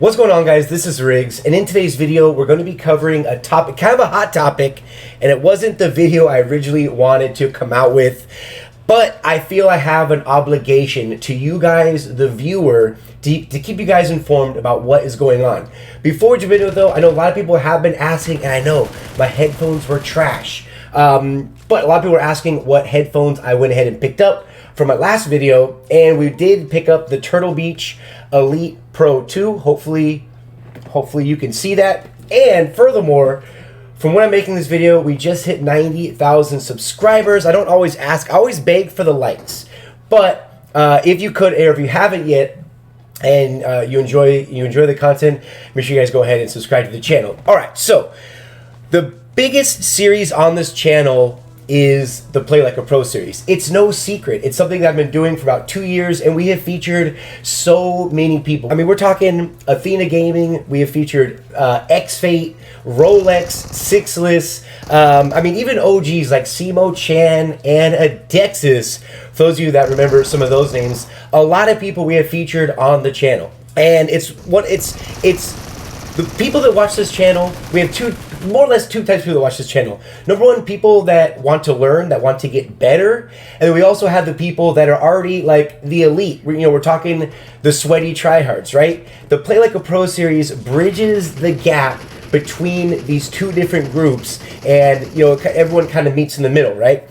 What's going on, guys? This is Riggs, and in today's video we're going to be covering a topic, kind of a hot topic, and it wasn't the video I originally wanted to come out with, but I feel I have an obligation to you guys, the viewer, to keep you guys informed about what is going on. Before the video though, I know a lot of people have been asking, and I know my headphones were trash, but a lot of people were asking what headphones I went ahead and picked up from my last video, and we did pick up the Turtle Beach Elite Pro 2. Hopefully you can see that. And furthermore, from when I'm making this video, we just hit 90,000 subscribers. I don't always ask, I always beg for the likes. But if you could, or if you haven't yet, and you enjoy the content, make sure you guys go ahead and subscribe to the channel. All right, so the biggest series on this channel is the Play Like a Pro series. It's no secret. It's something that I've been doing for about 2 years, and we have featured so many people. I mean, we're talking Athena Gaming, we have featured X-Fate, Rolex, Sixless, I mean, even OGs like Simo Chan and Adexis. For those of you that remember some of those names, a lot of people we have featured on the channel. And it's the people that watch this channel, we have more or less two types of people that watch this channel. Number one, people that want to learn, that want to get better. And then we also have the people that are already like the elite. We're talking the sweaty tryhards, right? The Play Like a Pro series bridges the gap between these two different groups, and everyone kind of meets in the middle, right?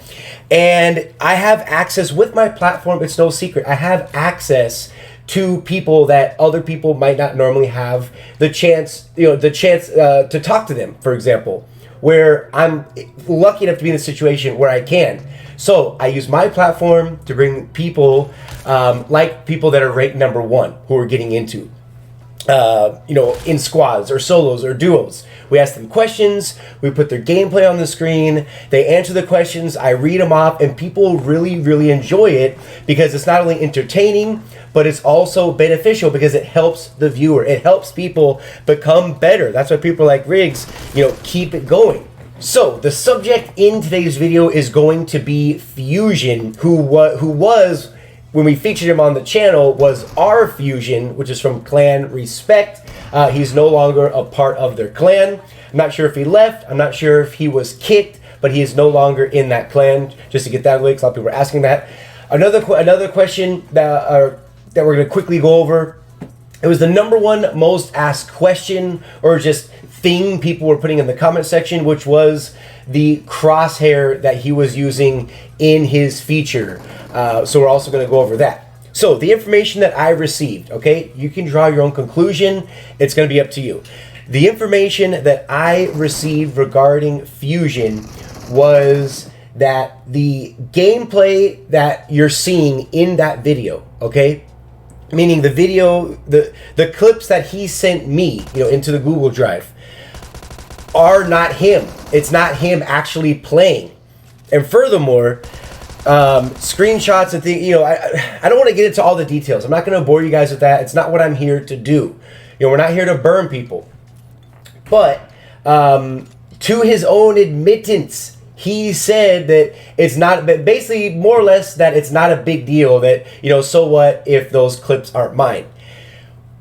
And I have access with my platform. It's no secret. I have access to people that other people might not normally have the chance to talk to them, for example, where I'm lucky enough to be in a situation where I can. So I use my platform to bring people like people that are ranked #1 who are getting into in squads or solos or duos. We ask them questions, we put their gameplay on the screen, they answer the questions, I read them off, and people really enjoy it because it's not only entertaining, but it's also beneficial because it helps the viewer. It helps people become better. That's why people like Riggs, keep it going. So the subject in today's video is going to be Fusion, who was, when we featured him on the channel, was our Fusion, which is from Clan Respect. He's no longer a part of their clan. I'm not sure if he left. I'm not sure if he was kicked, but he is no longer in that clan. Just to get that link, a lot of people were asking that. Another question that we're going to quickly go over. It was the #1 most asked question, or just thing people were putting in the comment section, which was the crosshair that he was using in his feature. So we're also going to go over that. So the information that I received, okay, you can draw your own conclusion. It's going to be up to you. The information that I received regarding Fusion was that the gameplay that you're seeing in that video, okay, meaning the video, the clips that he sent me, into the Google Drive, are not him. It's not him actually playing. And furthermore, screenshots and things, I don't want to get into all the details. I'm not going to bore you guys with that. It's not what I'm here to do. We're not here to burn people. But to his own admittance, he said that it's not, basically more or less that it's not a big deal, that, so what if those clips aren't mine.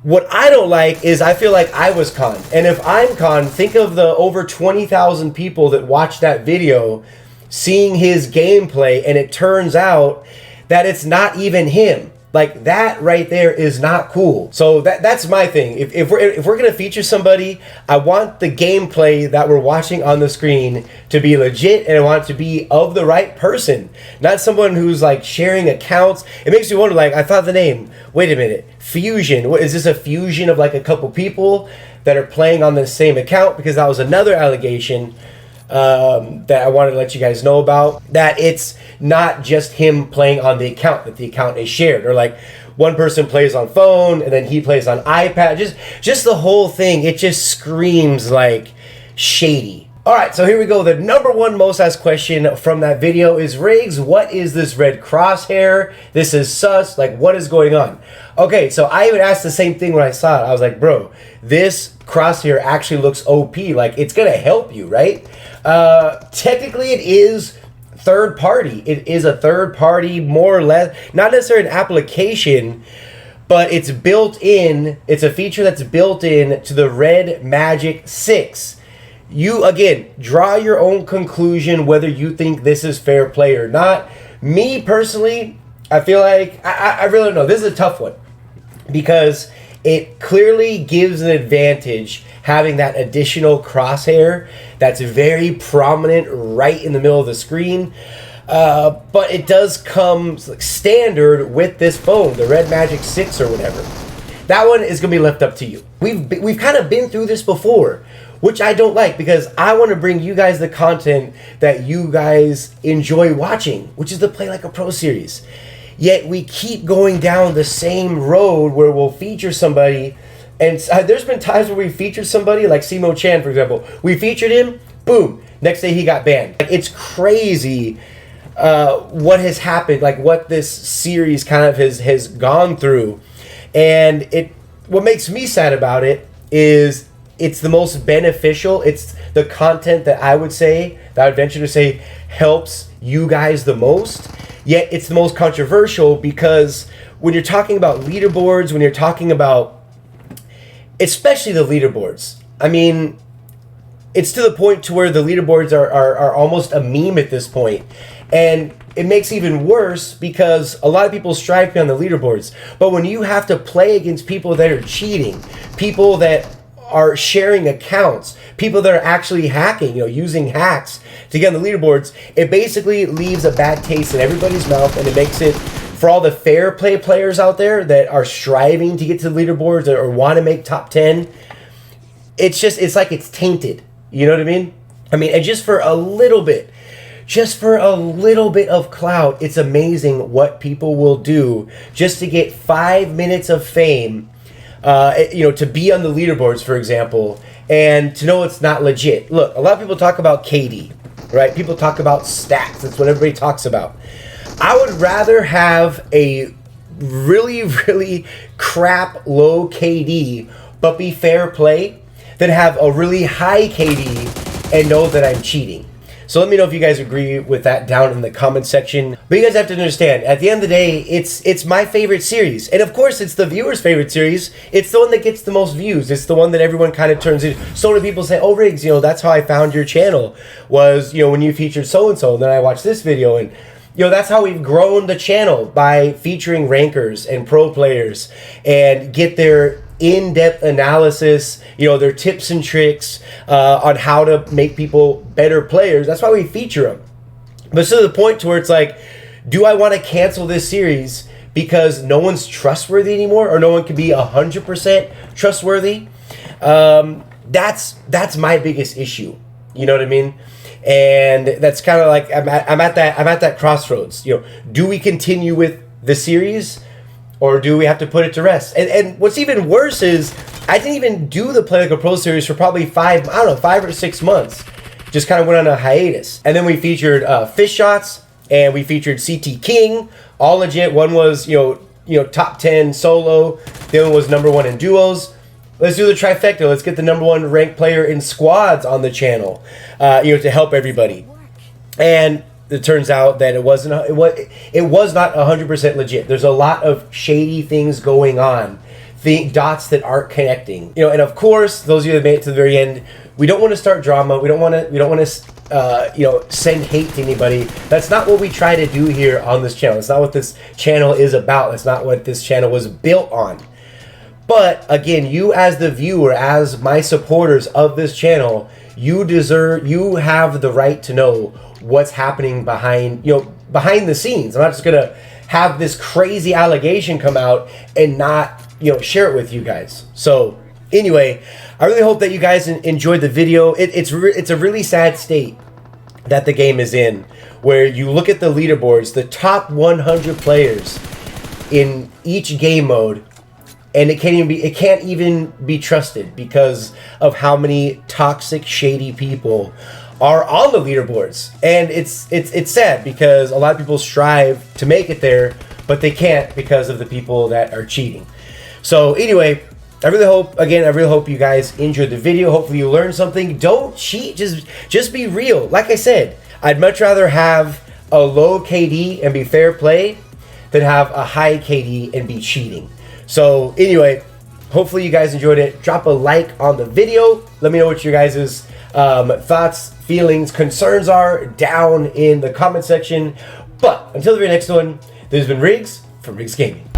What I don't like is I feel like I was conned. And if I'm conned, think of the over 20,000 people that watched that video seeing his gameplay, and it turns out that it's not even him. Like, that right there is not cool. So that's my thing. If we're gonna feature somebody, I want the gameplay that we're watching on the screen to be legit, and I want it to be of the right person, not someone who's like sharing accounts. It makes me wonder, like, I thought the name, wait a minute, Fusion, what is this, a fusion of like a couple people that are playing on the same account? Because that was another allegation that I wanted to let you guys know about, that it's not just him playing on the account, that the account is shared, or like one person plays on phone and then he plays on iPad. Just the whole thing, it just screams like shady. All right, so here we go. The #1 most asked question from that video is, Riggs, what is this red crosshair? This is sus. Like, what is going on? Okay, so I even asked the same thing when I saw it. I was like, bro, this crosshair actually looks OP. Like, it's gonna help you, right? Technically, it is third party. It is a third party, more or less, not necessarily an application, but it's built in. It's a feature that's built in to the Red Magic 6. You, again, draw your own conclusion whether you think this is fair play or not. Me, personally, I feel like, I really don't know. This is a tough one because it clearly gives an advantage having that additional crosshair that's very prominent right in the middle of the screen. But it does come standard with this phone, the Red Magic 6 or whatever. That one is going to be left up to you. We've kind of been through this before, which I don't like because I want to bring you guys the content that you guys enjoy watching, which is the Play Like a Pro series. Yet we keep going down the same road where we'll feature somebody, and there's been times where we featured somebody like Simo Chan, for example. We featured him, boom, next day he got banned. It's crazy what has happened, like what this series kind of has gone through. And what makes me sad about it is it's the most beneficial. It's the content that I would venture to say helps you guys the most. Yet it's the most controversial because when you're talking about leaderboards, when you're talking about, especially the leaderboards, I mean, it's to the point to where the leaderboards are almost a meme at this point. And it makes it even worse because a lot of people strive to be on the leaderboards. But when you have to play against people that are cheating, people that are sharing accounts, people that are actually hacking, using hacks to get on the leaderboards, it basically leaves a bad taste in everybody's mouth, and it makes it, for all the fair play players out there that are striving to get to the leaderboards or want to make top 10, it's like it's tainted. You know what I mean? And just for a little bit of clout, it's amazing what people will do just to get 5 minutes of fame, to be on the leaderboards, for example, and to know it's not legit. Look, a lot of people talk about KD, right? People talk about stats. That's what everybody talks about. I would rather have a really, really crap low KD, but be fair play, than have a really high KD and know that I'm cheating. So let me know if you guys agree with that down in the comment section. But you guys have to understand, at the end of the day, it's my favorite series. And of course, it's the viewer's favorite series. It's the one that gets the most views. It's the one that everyone kind of turns in. So many people say, oh, Riggs, that's how I found your channel was, when you featured so-and-so. And then I watched this video. And, that's how we've grown the channel, by featuring rankers and pro players and get their in-depth analysis, their tips and tricks on how to make people better players. That's why we feature them. But it's to the point to where it's like, do I want to cancel this series because no one's trustworthy anymore, or no one can be 100% trustworthy? That's my biggest issue. You know what I mean? And that's kind of like I'm at that crossroads. Do we continue with the series, or do we have to put it to rest? And what's even worse is I didn't even do the Play Like a Pro series for probably 5 or 6 months. Just kind of went on a hiatus. And then we featured Fish Shots, and we featured CT King, all legit. One was, top 10 solo. The other one was #1 in duos. Let's do the trifecta. Let's get the #1 ranked player in squads on the channel, to help everybody. And it turns out that it was not 100% legit. There's a lot of shady things going on, dots that aren't connecting. And of course, those of you that made it to the very end, we don't want to start drama. We don't want to send hate to anybody. That's not what we try to do here on this channel. It's not what this channel is about. That's not what this channel was built on. But again, you as the viewer, as my supporters of this channel, you have the right to know what's happening behind the scenes. I'm not just gonna have this crazy allegation come out and not share it with you guys. So anyway, I really hope that you guys enjoyed the video. It's a really sad state that the game is in, where you look at the leaderboards, the top 100 players in each game mode, and it can't even be trusted because of how many toxic, shady people are on the leaderboards. And it's sad because a lot of people strive to make it there, but they can't because of the people that are cheating. So anyway, I really hope you guys enjoyed the video. Hopefully you learned something. Don't cheat, just be real. Like I said, I'd much rather have a low KD and be fair play than have a high KD and be cheating. So anyway, hopefully you guys enjoyed it. Drop a like on the video. Let me know what your guys' thoughts, feelings, concerns are down in the comment section. But until the very next one, this has been Riggs from Riggs Gaming.